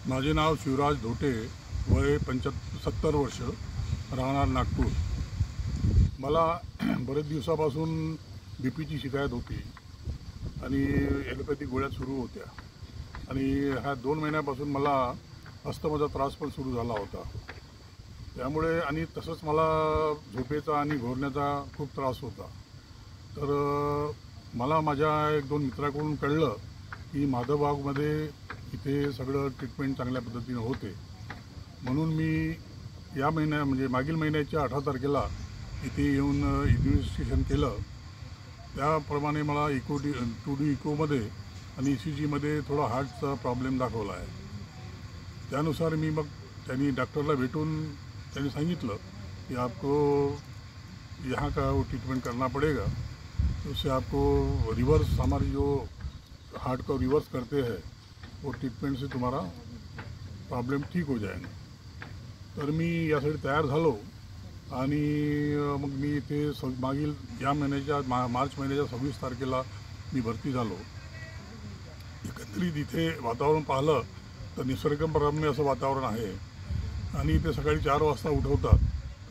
माझे नाव शिवराज धोटे, वय 70 वर्ष, राहणार नागपूर। मला बरेच दिवसापासून बीपीची शिकायत होती आणि ॲलोपॅथिक गोळ्या सुरू होत्या आणि ह्या 2 महिन्यापासून मला अस्थमाचा त्रास पण सुरू झाला होता। त्यामुळे आणि तसंच मला झोपेचा आणि घोरण्याचा खूप त्रास होता। तर मला माझ्या 1-2 मित्राकडून कळलं की माधवबागमध्ये इथे सगळं ट्रीटमेंट चांगल्या पद्धतीने होते, म्हणून मी या म्हणजे मागील महिन्याच्या 18 तारखेला इथे येऊन इन्व्हेस्टिगेशन केलं। त्याप्रमाणे मला 2D इकोमध्ये आणि ECGमध्ये थोडा हार्टचा प्रॉब्लेम दाखवला आहे। त्यानुसार मी मग त्यांनी डॉक्टरला भेटून त्यांनी सांगितलं कि आपको यहाँ का वो ट्रीटमेंट करना पड़ेगा, उससे आपको रिवर्स हमारी जो हार्ट को रिवर्स करते हैं वो ट्रीटमेंट से तुम्हारा प्रॉब्लेम ठीक हो जाएगा। तर मी यासाठी तयार झालो आणि मग मी इथे मागील या महिन्याच्या मार्च महिन्याच्या 26 तारखेला मी भरती झालो। एकंदरीत इथे वातावरण पाहिलं तर निसर्गरम्य असं वातावरण आहे आणि इथे सकाळी 4 वाजता उठवतात।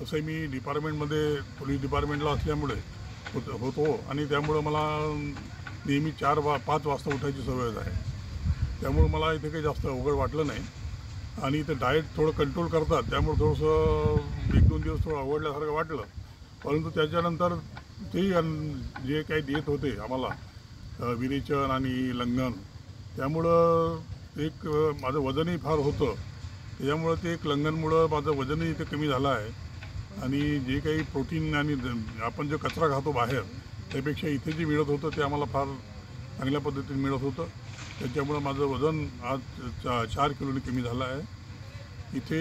तसं मी डिपार्टमेंटमध्ये पोलीस डिपार्टमेंटला असल्यामुळे होतो आणि त्यामुळे मला नेहमी 4-5 वाजता उठायची सवय आहे। त्यामुळे मला इथे काही जास्त अवघड वाटलं नाही आणि इथे डाएट थोडं कंट्रोल करतात, त्यामुळे थोडंसं 1-2 दिवस थोडं अवघडल्यासारखं वाटलं। परंतु त्याच्यानंतर ते जे काही देत होते आम्हाला विरेचन आणि लंघन, त्यामुळं एक माझं वजनही फार होतं, त्याच्यामुळं ते एक लंघनमुळं माझं वजनही इथे कमी झालं आहे आणि जे काही प्रोटीन आणि आपण जो कचरा खातो बाहेर त्यापेक्षा इथे जे मिळत होतं ते आम्हाला फार चांगल्या पद्धतीने मिळत होतं। त्याच्यामुळं माझं वजन आज 4 किलोने कमी झालं आहे। इथे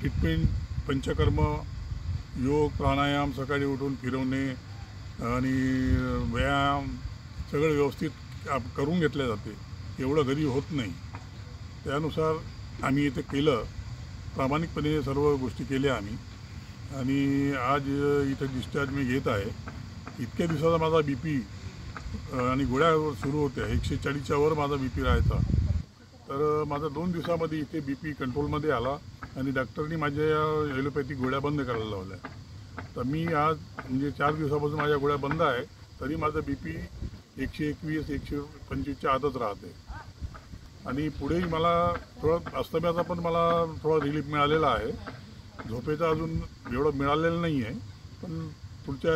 ट्रीटमेंट पंचकर्म, योग, प्राणायाम, सकाळी उठून फिरवणे आणि व्यायाम सगळं व्यवस्थित करून घेतले जाते, एवढं घरी होत नाही। त्यानुसार आम्ही इथे केलं, प्रामाणिकपणे सर्व गोष्टी केल्या आम्ही आणि आज इथे डिस्चार्ज मी घेत आहे। इतक्या दिवसाचा माझा BP आणि गोळ्या सुरू होत्या, 140च्या वर माझा BP राहायचा। तर माझा 2 दिवसामध्ये इथे BP कंट्रोलमध्ये आला आणि डॉक्टरनी माझ्या ॲलोपॅथिक गोळ्या बंद करायला लावल्या। तर मी आज म्हणजे 4 दिवसापासून माझ्या गोळ्या बंद आहे, तरी माझा BP 121-125च्या आतच राहते आणि पुढेही मला थोडं अस्थम्याचा पण मला थोडा रिलीफ मिळालेला आहे। झोपेचा अजून एवढं मिळालेलं नाही आहे, पण पुढच्या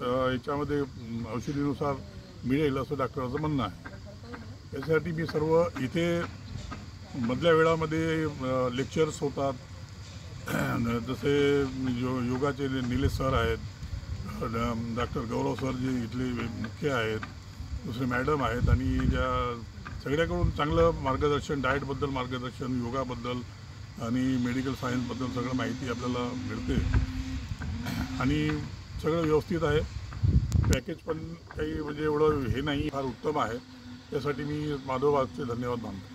याच्यामध्ये औषधीनुसार मिळेल असं डॉक्टरांचं म्हणणं आहे। यासाठी मी सर्व इथे मधल्या वेळामध्ये लेक्चर्स होतात, जसे योगाचे निलेश सर आहेत, डॉक्टर गौरव सर जे इथले मुख्य आहेत, दुसरे मॅडम आहेत आणि ज्या सगळ्याकडून चांगलं मार्गदर्शन, डाएटबद्दल मार्गदर्शन, योगाबद्दल आणि मेडिकल सायन्सबद्दल सगळं माहिती आपल्याला मिळते आणि सगळं व्यवस्थित आहे। पॅकेज पण काही म्हणजे एवढं हे नाही, फार उत्तम आहे। त्यासाठी मी माधवबागचे धन्यवाद मानतो।